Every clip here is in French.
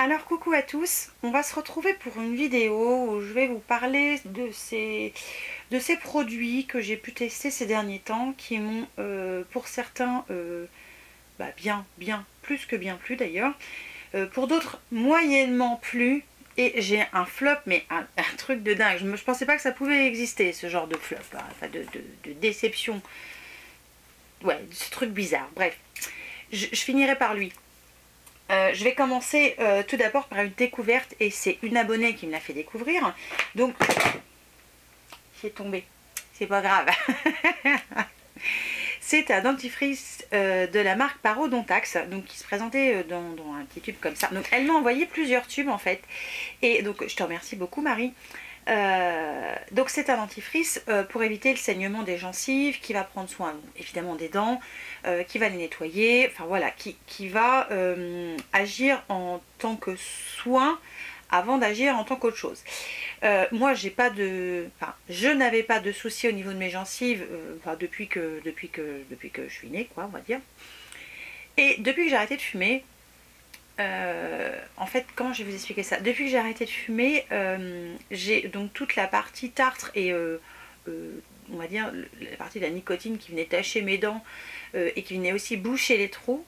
Alors coucou à tous, on va se retrouver pour une vidéo où je vais vous parler de ces produits que j'ai pu tester ces derniers temps qui m'ont pour certains bien plus que bien plu d'ailleurs, pour d'autres moyennement plu, et j'ai un flop mais un truc de dingue. Je pensais pas que ça pouvait exister ce genre de flop, hein, enfin de déception, ouais, ce truc bizarre. Bref, je finirai par lui. Je vais commencer tout d'abord par une découverte, et c'est une abonnée qui me l'a fait découvrir, donc c'est tombé, c'est pas grave. C'est un dentifrice de la marque Parodontax, donc qui se présentait dans un petit tube comme ça. Donc elle m'a envoyé plusieurs tubes en fait, et donc je te remercie beaucoup Marie. Donc c'est un dentifrice pour éviter le saignement des gencives, qui va prendre soin évidemment des dents, qui va les nettoyer, enfin voilà, qui va agir en tant que soin avant d'agir en tant qu'autre chose. Moi je n'avais pas de soucis au niveau de mes gencives depuis que je suis née, quoi, on va dire. Et depuis que j'ai arrêté de fumer, en fait, comment je vais vous expliquer ça? Depuis que j'ai arrêté de fumer, j'ai donc toute la partie tartre et on va dire la partie de la nicotine qui venait tacher mes dents et qui venait aussi boucher les trous.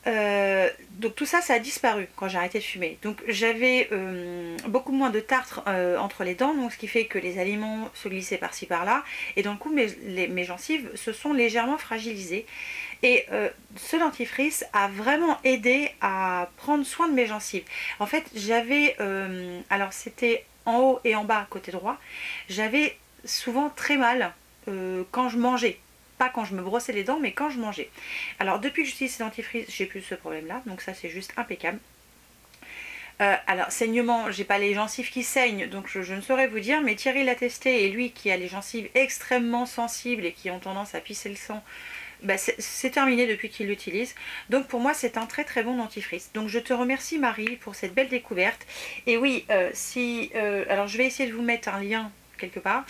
Donc tout ça, ça a disparu quand j'ai arrêté de fumer. Donc j'avais beaucoup moins de tartre entre les dents, donc ce qui fait que les aliments se glissaient par-ci par-là, et d'un coup mes gencives se sont légèrement fragilisées. Et ce dentifrice a vraiment aidé à prendre soin de mes gencives. En fait, j'avais, alors c'était en haut et en bas côté droit, j'avais souvent très mal quand je mangeais. Pas quand je me brossais les dents, mais quand je mangeais. Alors depuis que j'utilise ce dentifrice, j'ai plus ce problème là, donc ça c'est juste impeccable. Alors saignement, j'ai pas les gencives qui saignent, donc je ne saurais vous dire, mais Thierry l'a testé, et lui qui a les gencives extrêmement sensibles et qui ont tendance à pisser le sang, bah c'est terminé depuis qu'il l'utilise. Donc pour moi c'est un très très bon dentifrice. Donc je te remercie Marie pour cette belle découverte. Et oui, alors je vais essayer de vous mettre un lien quelque part,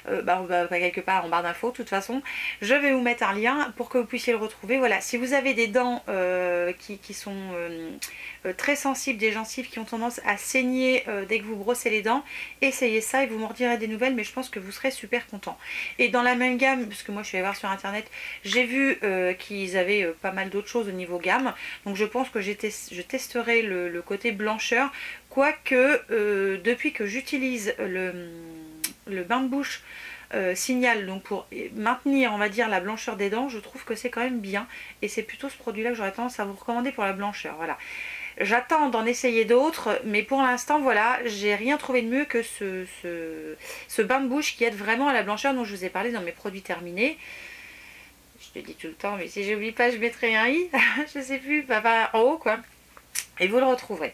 pas quelque part en barre d'infos de toute façon, je vais vous mettre un lien pour que vous puissiez le retrouver. Voilà, si vous avez des dents qui sont très sensibles, des gencives qui ont tendance à saigner dès que vous brossez les dents, essayez ça et vous m'en redirez des nouvelles, mais je pense que vous serez super content. Et dans la même gamme, parce que moi je suis allée voir sur internet, j'ai vu qu'ils avaient pas mal d'autres choses au niveau gamme, donc je pense que je testerai le côté blancheur, quoique depuis que j'utilise le bain de bouche Signal, donc pour maintenir on va dire la blancheur des dents, je trouve que c'est quand même bien, et c'est plutôt ce produit là que j'aurais tendance à vous recommander pour la blancheur. Voilà, j'attends d'en essayer d'autres, mais pour l'instant voilà, j'ai rien trouvé de mieux que ce bain de bouche qui aide vraiment à la blancheur dont je vous ai parlé dans mes produits terminés. Je te dis tout le temps, mais si j'oublie pas je mettrai un i, je sais plus, en haut quoi, et vous le retrouverez.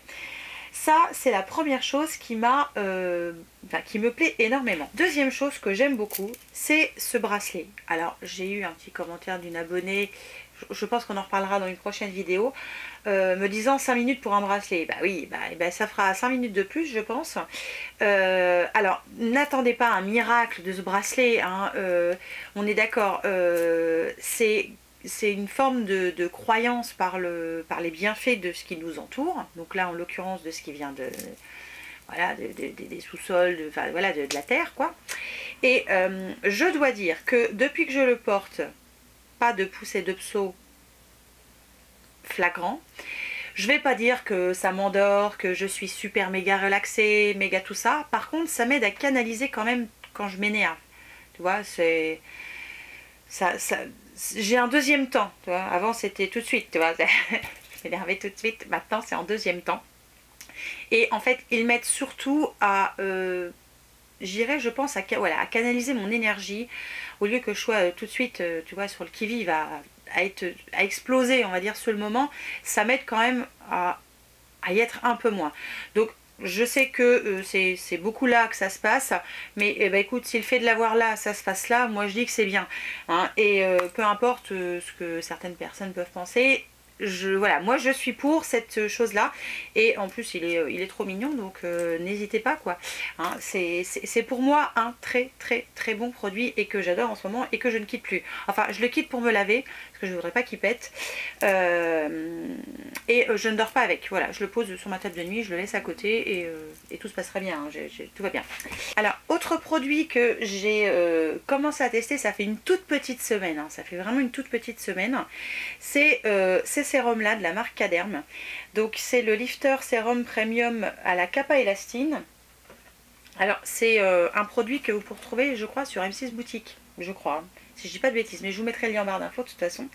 Ça, c'est la première chose qui me plaît énormément. Deuxième chose que j'aime beaucoup, c'est ce bracelet. Alors, j'ai eu un petit commentaire d'une abonnée, je pense qu'on en reparlera dans une prochaine vidéo, me disant 5 minutes pour un bracelet. Bah oui, ça fera 5 minutes de plus, je pense. Alors, n'attendez pas un miracle de ce bracelet, hein, on est d'accord, c'est une forme de croyance par les bienfaits de ce qui nous entoure. Donc là, en l'occurrence, de ce qui vient des sous-sols, voilà, de la terre, quoi. Et je dois dire que depuis que je le porte, pas de poussée de pso flagrant. Je vais pas dire que ça m'endort, que je suis super méga relaxée, méga tout ça. Par contre, ça m'aide à canaliser quand même quand je m'énerve. Tu vois, c'est... j'ai un deuxième temps, tu vois. Avant c'était tout de suite, tu vois. Je m'énervais tout de suite, maintenant c'est en deuxième temps. Et en fait, ils m'aident surtout à, j'irais, je pense, à canaliser mon énergie, au lieu que je sois tout de suite, tu vois, sur le qui-vive, à exploser, on va dire, sur le moment. Ça m'aide quand même à y être un peu moins. Donc, je sais que c'est beaucoup là que ça se passe, mais écoute, si le fait de l'avoir là, ça se passe là, moi je dis que c'est bien, hein, et peu importe ce que certaines personnes peuvent penser, voilà, moi je suis pour cette chose là, et en plus il est trop mignon, donc n'hésitez pas quoi, hein, c'est pour moi un très très très bon produit, et que j'adore en ce moment, et que je ne quitte plus. Enfin, je le quitte pour me laver parce que je voudrais pas qu'il pète, Et je ne dors pas avec, voilà, je le pose sur ma table de nuit, je le laisse à côté et tout se passerait bien, hein, tout va bien. Alors, autre produit que j'ai commencé à tester, ça fait une toute petite semaine, hein, ça fait vraiment une toute petite semaine, c'est ces sérums là de la marque Caderm. Donc c'est le Lifter Sérum Premium à la Kappa Elastine. Alors c'est un produit que vous pouvez retrouver je crois sur M6 Boutique, je crois, si je dis pas de bêtises, mais je vous mettrai le lien en barre d'infos de toute façon.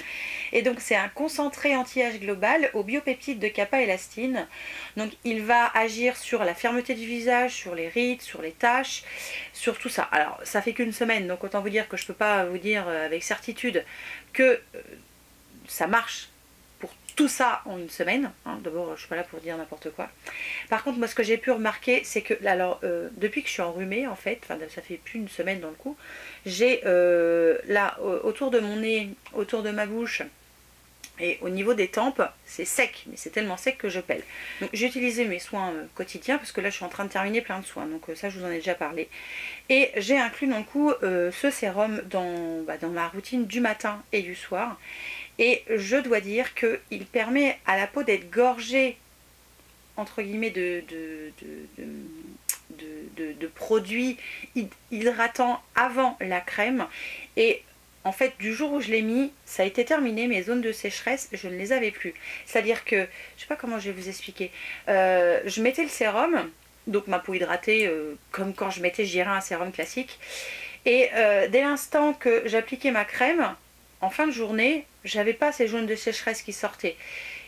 Et donc c'est un concentré anti-âge global aux biopeptides de Kappa Elastine. Donc il va agir sur la fermeté du visage, sur les rides, sur les taches, sur tout ça. Alors ça fait qu'une semaine, donc autant vous dire que je peux pas vous dire avec certitude que ça marche pour tout ça en une semaine, hein. D'abord je suis pas là pour dire n'importe quoi. Par contre moi ce que j'ai pu remarquer c'est que alors depuis que je suis enrhumée en fait, enfin ça fait plus d'une semaine dans le coup, j'ai là autour de mon nez, autour de ma bouche et au niveau des tempes c'est sec, mais c'est tellement sec que je pèle. Donc j'ai utilisé mes soins quotidiens parce que là je suis en train de terminer plein de soins, donc ça je vous en ai déjà parlé. Et j'ai inclus dans le coup ce sérum dans ma routine du matin et du soir. Et je dois dire qu'il permet à la peau d'être gorgée entre guillemets de produits hydratants avant la crème. Et en fait du jour où je l'ai mis, ça a été terminé, mes zones de sécheresse je ne les avais plus. C'est à dire que, je sais pas comment je vais vous expliquer, je mettais le sérum, donc ma peau hydratée comme quand je mettais je dirais un sérum classique, et dès l'instant que j'appliquais ma crème en fin de journée, j'avais pas ces zones de sécheresse qui sortaient.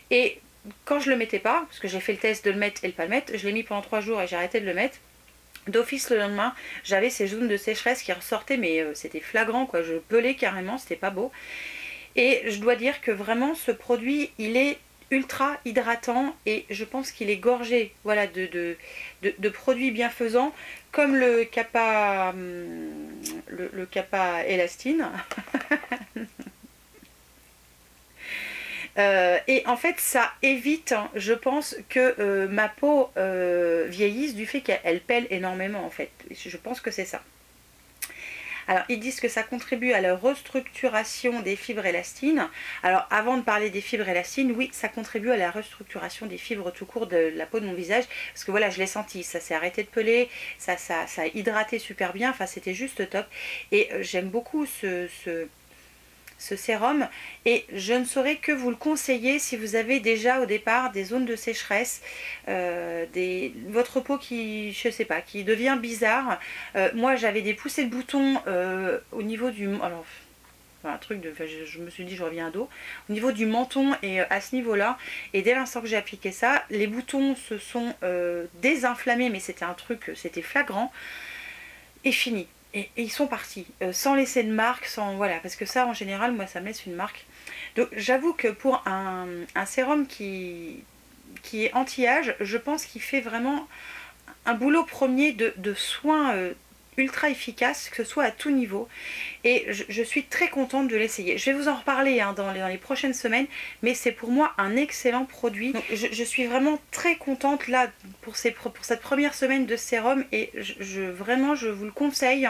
Et quand je le mettais pas, parce que j'ai fait le test de le mettre et de pas le mettre, je l'ai mis pendant 3 jours et j'ai arrêté de le mettre. D'office le lendemain, j'avais ces zones de sécheresse qui ressortaient, mais c'était flagrant quoi, je pelais carrément, c'était pas beau. Et je dois dire que vraiment ce produit, il est ultra hydratant et je pense qu'il est gorgé voilà, de produits bienfaisants comme le Kappa, le Kappa Elastine. Et en fait ça évite, hein, je pense que ma peau vieillisse du fait qu'elle pèle énormément en fait. Je pense que c'est ça. Alors ils disent que ça contribue à la restructuration des fibres élastines. Alors avant de parler des fibres élastines, oui ça contribue à la restructuration des fibres tout court de la peau de mon visage. Parce que voilà je l'ai senti, ça s'est arrêté de peler, ça a hydraté super bien, enfin c'était juste top. Et j'aime beaucoup ce sérum et je ne saurais que vous le conseiller si vous avez déjà au départ des zones de sécheresse, votre peau qui, je sais pas, qui devient bizarre. Moi j'avais des poussées de boutons au niveau du... Alors, un truc de... je me suis dit je reviens à dos. Au niveau du menton et à ce niveau là. Et dès l'instant que j'ai appliqué ça, les boutons se sont désinflammés, mais c'était un truc, c'était flagrant. Et fini. Et ils sont partis, sans laisser de marque, sans voilà, parce que ça en général moi ça me laisse une marque. Donc j'avoue que pour un sérum qui est anti-âge, je pense qu'il fait vraiment un boulot premier de soins ultra efficace, que ce soit à tout niveau. Et je suis très contente de l'essayer. Je vais vous en reparler hein, dans les prochaines semaines, mais c'est pour moi un excellent produit. Donc, je suis vraiment très contente là pour cette première semaine de sérum et vraiment je vous le conseille.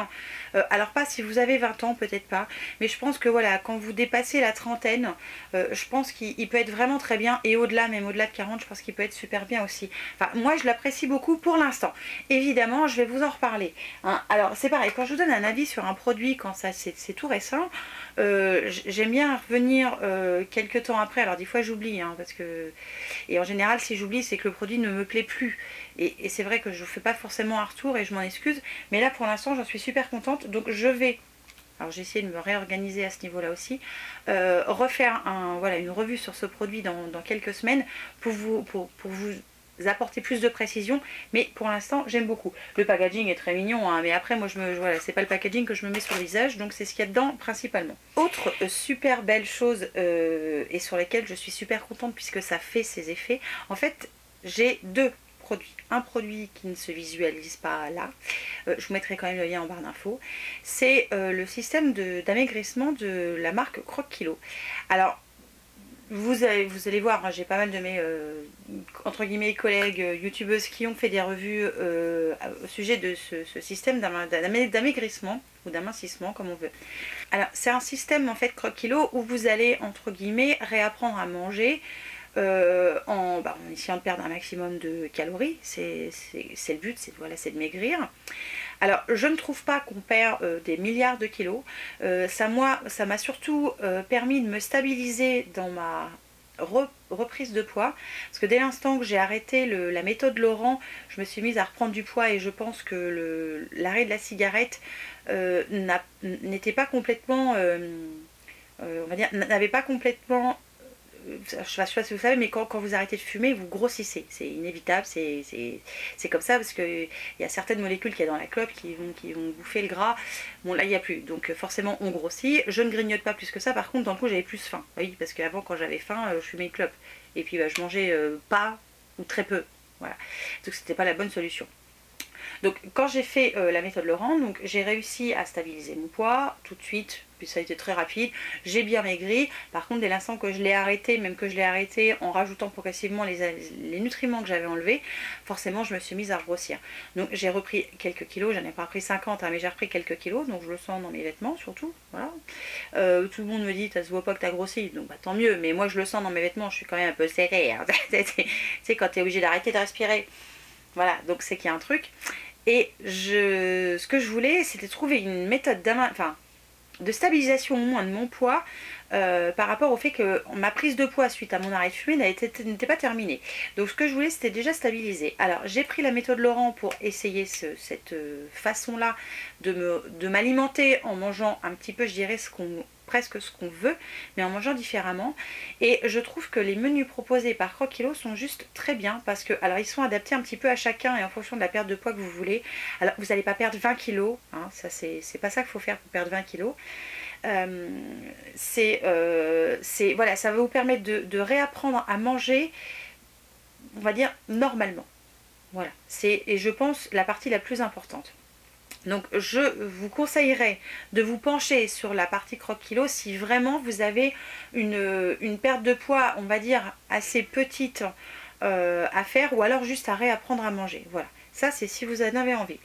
Alors pas si vous avez 20 ans, peut-être pas, mais je pense que voilà, quand vous dépassez la trentaine, je pense qu'il peut être vraiment très bien, et au-delà, même au-delà de 40, je pense qu'il peut être super bien aussi. Enfin, moi je l'apprécie beaucoup pour l'instant. Évidemment, je vais vous en reparler. Hein. Alors c'est pareil, quand je vous donne un avis sur un produit, quand ça c'est tout récent, j'aime bien revenir quelques temps après. Alors des fois j'oublie, hein, parce que... Et en général, si j'oublie, c'est que le produit ne me plaît plus. Et c'est vrai que je ne fais pas forcément un retour et je m'en excuse. Mais là, pour l'instant, j'en suis super contente. Donc je vais... Alors j'ai essayé de me réorganiser à ce niveau-là aussi. Refaire voilà, une revue sur ce produit dans quelques semaines pour vous apporter plus de précision, mais pour l'instant j'aime beaucoup. Le packaging est très mignon, hein, mais après moi voilà, c'est pas le packaging que je me mets sur le visage, donc c'est ce qu'il y a dedans principalement. Autre super belle chose et sur lesquelles je suis super contente puisque ça fait ses effets, en fait j'ai deux produits. Un produit qui ne se visualise pas là, je vous mettrai quand même le lien en barre d'infos, c'est le système d'amaigrissement de la marque Croque Kilo. Alors vous allez voir, hein, j'ai pas mal de mes entre guillemets collègues youtubeuses qui ont fait des revues au sujet de ce système d'amaigrissement ou d'amincissement comme on veut. Alors c'est un système en fait Croque Kilo où vous allez entre guillemets réapprendre à manger en essayant de perdre un maximum de calories, c'est le but, voilà, c'est de maigrir. Alors je ne trouve pas qu'on perd des milliards de kilos, ça m'a surtout permis de me stabiliser dans ma reprise de poids, parce que dès l'instant que j'ai arrêté la méthode Laurent, je me suis mise à reprendre du poids, et je pense que l'arrêt de la cigarette n'était pas complètement, on va dire, n'avait pas complètement, je ne sais pas si vous savez, mais quand vous arrêtez de fumer, vous grossissez. C'est inévitable, c'est comme ça, parce qu'il y a certaines molécules qu'il y a dans la clope qui vont bouffer le gras. Bon, là, il n'y a plus, donc forcément, on grossit. Je ne grignote pas plus que ça, par contre, dans le coup, j'avais plus faim. Oui, parce qu'avant, quand j'avais faim, je fumais une clope. Et puis, je mangeais pas ou très peu. Voilà. Donc, c'était pas la bonne solution. Donc quand j'ai fait la méthode Laurent, donc j'ai réussi à stabiliser mon poids tout de suite, puis ça a été très rapide, j'ai bien maigri. Par contre, dès l'instant que je l'ai arrêté, même que je l'ai arrêté en rajoutant progressivement les nutriments que j'avais enlevés, forcément je me suis mise à grossir. Donc j'ai repris quelques kilos, j'en ai pas pris 50, hein, mais j'ai repris quelques kilos, donc je le sens dans mes vêtements surtout. Voilà. Tout le monde me dit, ça se voit pas que tu as grossi, donc tant mieux, mais moi je le sens dans mes vêtements, je suis quand même un peu serrée. Hein. Tu sais, quand tu es obligé d'arrêter de respirer. Voilà, donc c'est qu'il y a un truc. Et ce que je voulais, c'était trouver une méthode de stabilisation au moins de mon poids par rapport au fait que ma prise de poids suite à mon arrêt de fumer n'était pas terminée. Donc ce que je voulais, c'était déjà stabiliser. Alors j'ai pris la méthode Laurent pour essayer cette façon-là de m'alimenter en mangeant un petit peu, je dirais, presque ce qu'on veut, mais en mangeant différemment. Et je trouve que les menus proposés par Croque Kilo sont juste très bien, parce que alors ils sont adaptés un petit peu à chacun et en fonction de la perte de poids que vous voulez. Alors vous n'allez pas perdre 20 kilos, hein, ça c'est pas ça qu'il faut faire pour perdre 20 kilos. Voilà, ça va vous permettre de réapprendre à manger, on va dire, normalement. Voilà, et je pense la partie la plus importante. Donc je vous conseillerais de vous pencher sur la partie Croque Kilo si vraiment vous avez une perte de poids, on va dire, assez petite à faire, ou alors juste à réapprendre à manger. Voilà. Ça, c'est si vous en avez envie.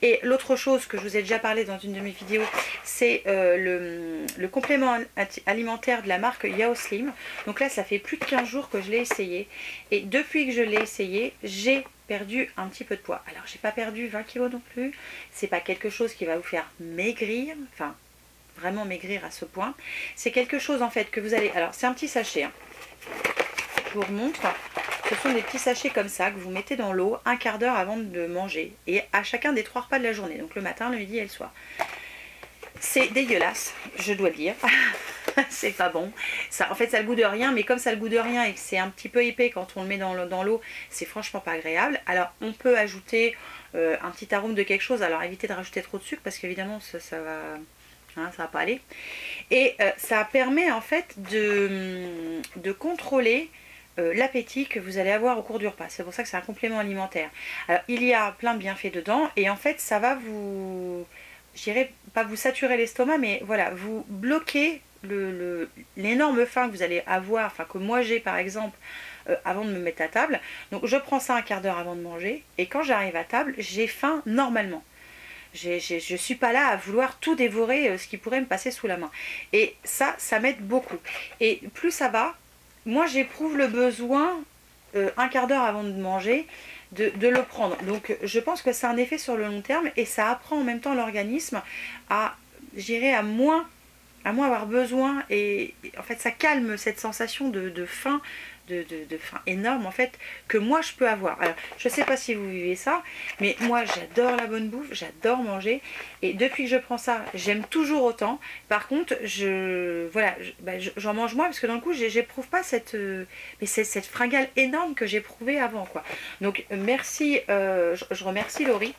Et l'autre chose que je vous ai déjà parlé dans une de mes vidéos, c'est le complément alimentaire de la marque Yao Slim. Donc là, ça fait plus de 15 jours que je l'ai essayé. Et depuis que je l'ai essayé, j'ai perdu un petit peu de poids. Alors, j'ai pas perdu 20 kilos non plus. C'est pas quelque chose qui va vous faire maigrir. Enfin, vraiment maigrir à ce point. C'est quelque chose, en fait, que vous allez... Alors, c'est un petit sachet. Hein. Je vous remontre. Ce sont des petits sachets comme ça que vous mettez dans l'eau un quart d'heure avant de manger. Et à chacun des 3 repas de la journée. Donc le matin, le midi et le soir. C'est dégueulasse, je dois le dire. C'est pas bon. Ça, en fait, ça a le goût de rien. Mais comme ça a le goût de rien et que c'est un petit peu épais quand on le met dans l'eau, c'est franchement pas agréable. Alors on peut ajouter un petit arôme de quelque chose. Alors évitez de rajouter trop de sucre parce qu'évidemment ça va... Hein, ça va pas aller. Et ça permet en fait de contrôler l'appétit que vous allez avoir au cours du repas. C'est pour ça que c'est un complément alimentaire. Alors il y a plein de bienfaits dedans et en fait ça va vous, je dirais pas vous saturer l'estomac, mais voilà, vous bloquer l'énorme faim que vous allez avoir, enfin que moi j'ai par exemple avant de me mettre à table. Donc je prends ça un quart d'heure avant de manger et quand j'arrive à table, j'ai faim normalement. Je ne suis pas là à vouloir tout dévorer ce qui pourrait me passer sous la main. Et ça m'aide beaucoup. Et plus ça va, moi j'éprouve le besoin, un quart d'heure avant de manger, de le prendre. Donc je pense que c'est un effet sur le long terme et ça apprend en même temps l'organisme à, je dirais, à moins avoir besoin. Et en fait ça calme cette sensation de faim, de faim énorme en fait que moi je peux avoir. Alors je sais pas si vous vivez ça, mais moi j'adore la bonne bouffe, j'adore manger et depuis que je prends ça j'aime toujours autant. Par contre j'en mange moins parce que d'un coup j'éprouve pas cette fringale énorme que j'éprouvais avant quoi. Donc merci, je remercie Laurie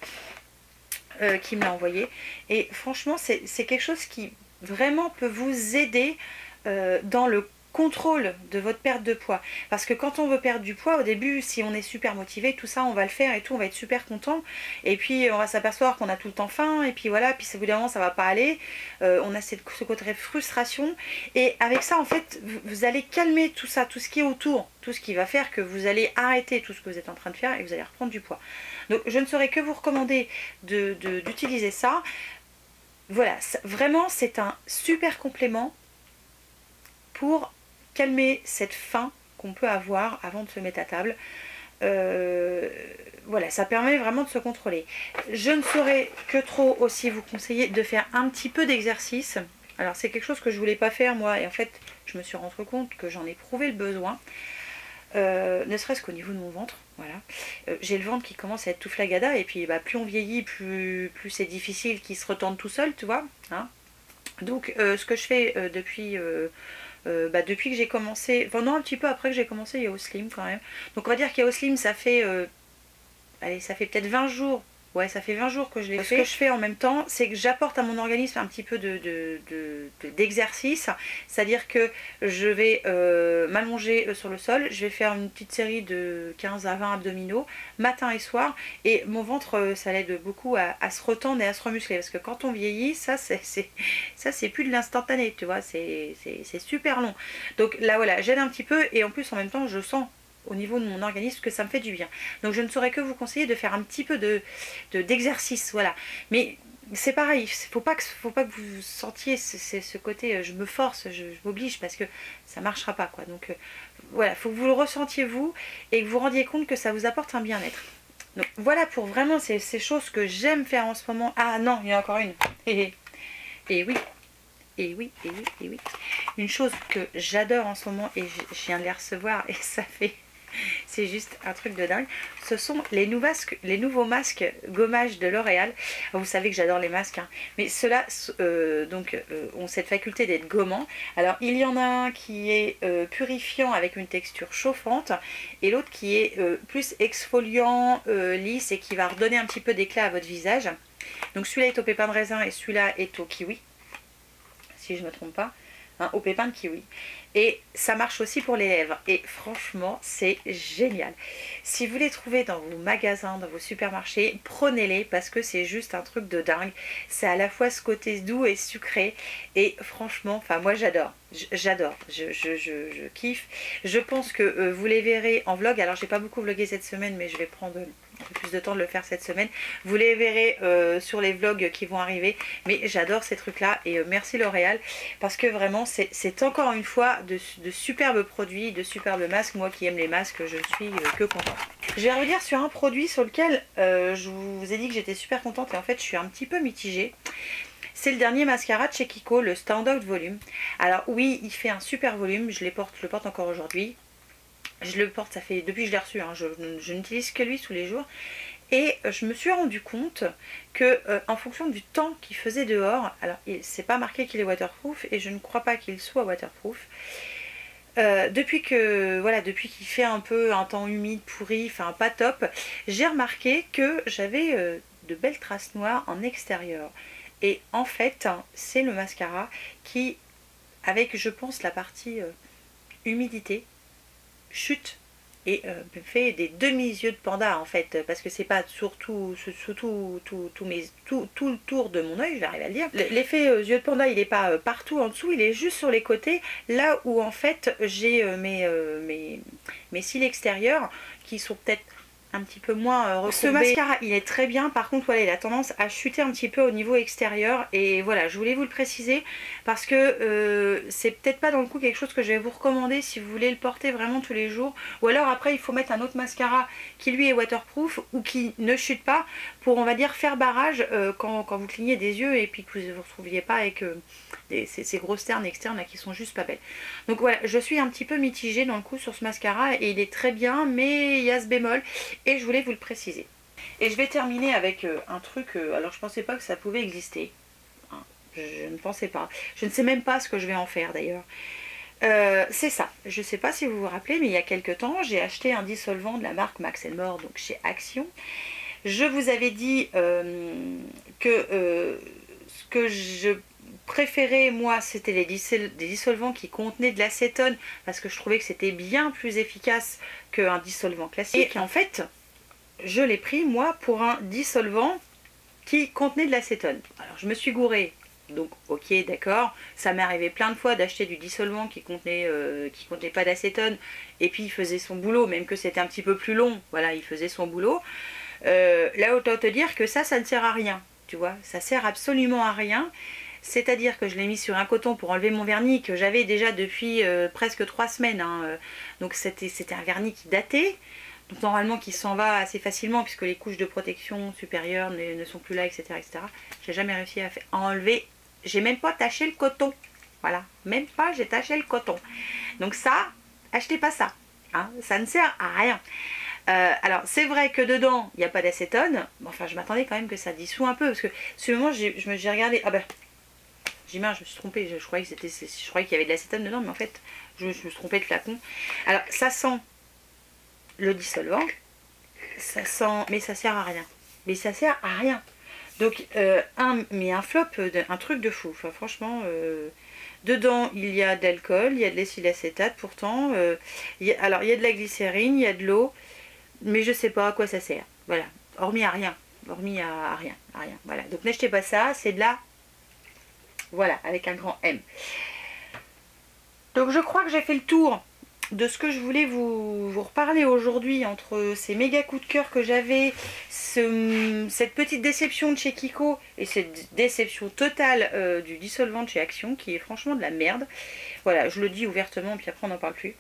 qui me l'a envoyé et franchement c'est quelque chose qui vraiment peut vous aider dans le contrôle de votre perte de poids, parce que quand on veut perdre du poids au début, si on est super motivé, tout ça on va le faire et tout, on va être super content et puis on va s'apercevoir qu'on a tout le temps faim et puis voilà, puis au bout d'un moment ça va pas aller, on a ce côté frustration et avec ça en fait vous allez calmer tout ça, tout ce qui est autour, tout ce qui va faire que vous allez arrêter tout ce que vous êtes en train de faire et vous allez reprendre du poids. Donc je ne saurais que vous recommander d'utiliser ça. Voilà, vraiment c'est un super complément pour calmer cette faim qu'on peut avoir avant de se mettre à table. Voilà, ça permet vraiment de se contrôler. Je ne saurais que trop aussi vous conseiller de faire un petit peu d'exercice. Alors c'est quelque chose que je voulais pas faire moi, et en fait je me suis rendu compte que j'en ai éprouvé le besoin. Ne serait-ce qu'au niveau de mon ventre, voilà. J'ai le ventre qui commence à être tout flagada, et puis bah, plus on vieillit, plus c'est difficile qu'il se retende tout seul, tu vois, hein. Donc ce que je fais depuis que j'ai commencé, enfin non, un petit peu après que j'ai commencé Yao Slim quand même. Donc on va dire qu'Yao Slim ça fait, allez, ça fait peut-être 20 jours. Ouais, ça fait 20 jours que je l'ai fait. Ce que je fais en même temps, c'est que j'apporte à mon organisme un petit peu d'exercice. C'est-à-dire que je vais m'allonger sur le sol. Je vais faire une petite série de 15 à 20 abdominaux, matin et soir. Et mon ventre, ça l'aide beaucoup à se retendre et à se remuscler. Parce que quand on vieillit, ça c'est plus de l'instantané, tu vois. C'est super long. Donc là, voilà, j'aide un petit peu. Et en plus, en même temps, je sens au niveau de mon organisme que ça me fait du bien. Donc je ne saurais que vous conseiller de faire un petit peu d'exercice, voilà. Mais c'est pareil, faut pas que vous sentiez ce côté je me force, je m'oblige, parce que ça marchera pas, quoi. Donc voilà, faut que vous le ressentiez vous et que vous rendiez compte que ça vous apporte un bien-être. Donc voilà pour vraiment ces choses que j'aime faire en ce moment. Ah non, il y en a encore une. Et oui. Et oui, et oui, et oui. Une chose que j'adore en ce moment, et je viens de les recevoir, et ça fait... c'est juste un truc de dingue. Ce sont les nouveaux masques gommage de L'Oréal. Vous savez que j'adore les masques, hein. Mais ceux-là ont cette faculté d'être gommants. Alors il y en a un qui est purifiant avec une texture chauffante, et l'autre qui est plus exfoliant, lisse, et qui va redonner un petit peu d'éclat à votre visage. Donc celui-là est au pépin de raisin et celui-là est au kiwi, si je ne me trompe pas, hein, au pépin de kiwi. Et ça marche aussi pour les lèvres. Et franchement, c'est génial. Si vous les trouvez dans vos magasins, dans vos supermarchés, prenez-les, parce que c'est juste un truc de dingue. C'est à la fois ce côté doux et sucré. Et franchement, enfin moi j'adore. J'adore. Je kiffe. Je pense que vous les verrez en vlog. Alors j'ai pas beaucoup vlogué cette semaine, mais je vais prendre un peu plus de temps de le faire cette semaine. Vous les verrez sur les vlogs qui vont arriver. Mais j'adore ces trucs là, et merci L'Oréal, parce que vraiment c'est encore une fois de superbes produits, de superbes masques. Moi qui aime les masques, je ne suis que contente. Je vais revenir sur un produit sur lequel je vous ai dit que j'étais super contente, et en fait je suis un petit peu mitigée. C'est le dernier mascara de chez Kiko, le Standout Volume. Alors oui, il fait un super volume, je le porte encore aujourd'hui. Je le porte, ça fait depuis que je l'ai reçu, hein, je n'utilise que lui tous les jours. Et je me suis rendu compte que en fonction du temps qu'il faisait dehors, alors c'est pas marqué qu'il est waterproof, et je ne crois pas qu'il soit waterproof. Depuis qu'il fait un peu un temps humide, pourri, enfin pas top, j'ai remarqué que j'avais de belles traces noires en extérieur. Et en fait, c'est le mascara qui, avec je pense la partie humidité, chute et me fait des demi-yeux de panda en fait, parce que c'est pas surtout tout le tour de mon œil, j'arrive à le dire. L'effet yeux de panda, il est pas partout en dessous, il est juste sur les côtés, là où en fait j'ai mes cils extérieurs qui sont peut-être un petit peu moins recourbé. Ce mascara il est très bien, par contre voilà, il a tendance à chuter un petit peu au niveau extérieur, et voilà, je voulais vous le préciser parce que c'est peut-être pas dans le coup quelque chose que je vais vous recommander si vous voulez le porter vraiment tous les jours, ou alors après il faut mettre un autre mascara qui lui est waterproof ou qui ne chute pas pour, on va dire, faire barrage quand vous clignez des yeux, et puis que vous ne vous retrouviez pas avec ces grosses cernes externes là qui sont juste pas belles. Donc voilà, je suis un petit peu mitigée dans le coup sur ce mascara, et il est très bien, mais il y a ce bémol, et je voulais vous le préciser. Et je vais terminer avec un truc, alors je pensais pas que ça pouvait exister, hein, je ne pensais pas, je ne sais même pas ce que je vais en faire d'ailleurs. C'est ça, je ne sais pas si vous vous rappelez, mais il y a quelques temps j'ai acheté un dissolvant de la marque Max & More, donc chez Action. Je vous avais dit que ce que je préférais moi, c'était des dissolvants qui contenaient de l'acétone, parce que je trouvais que c'était bien plus efficace qu'un dissolvant classique. Et en fait, je l'ai pris moi pour un dissolvant qui contenait de l'acétone. Alors je me suis gourée, donc ok, d'accord, ça m'est arrivé plein de fois d'acheter du dissolvant qui contenait pas d'acétone, et puis il faisait son boulot, même que c'était un petit peu plus long, voilà, il faisait son boulot. Là, autant te dire que ça ne sert à rien, tu vois, ça sert absolument à rien. C'est-à-dire que je l'ai mis sur un coton pour enlever mon vernis que j'avais déjà depuis presque 3 semaines. Hein. Donc c'était un vernis qui datait. Donc normalement qui s'en va assez facilement puisque les couches de protection supérieures ne sont plus là, etc. etc. J'ai jamais réussi à enlever. J'ai même pas taché le coton. Voilà, même pas j'ai taché le coton. Donc ça, achetez pas ça. Hein. Ça ne sert à rien. Alors c'est vrai que dedans il n'y a pas d'acétone. Enfin je m'attendais quand même que ça dissout un peu parce que sur le moment j'ai regardé. Ah ben j'ai mince, je me suis trompée. Je croyais qu'il y avait de l'acétone dedans, mais en fait je me suis trompée de flacon. Alors ça sent le dissolvant, ça sent, mais ça sert à rien. Mais ça sert à rien. Donc un flop, un truc de fou. Enfin franchement, dedans il y a de l'alcool, il y a de l'éthylacétate pourtant. Alors il y a de la glycérine, il y a de l'eau, mais je sais pas à quoi ça sert. Voilà, hormis à rien, hormis à rien, à rien. Voilà. Donc n'achetez pas ça, c'est de la, voilà, avec un grand M. Donc je crois que j'ai fait le tour de ce que je voulais vous reparler aujourd'hui entre ces méga coups de cœur que j'avais, cette petite déception de chez Kiko et cette déception totale du dissolvant de chez Action qui est franchement de la merde. Voilà, je le dis ouvertement puis après on n'en parle plus.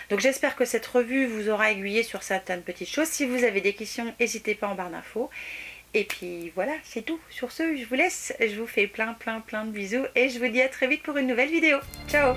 Donc j'espère que cette revue vous aura aiguillé sur certaines petites choses. Si vous avez des questions, n'hésitez pas en barre d'infos. Et puis voilà, c'est tout. Sur ce, je vous laisse. Je vous fais plein de bisous et je vous dis à très vite pour une nouvelle vidéo. Ciao!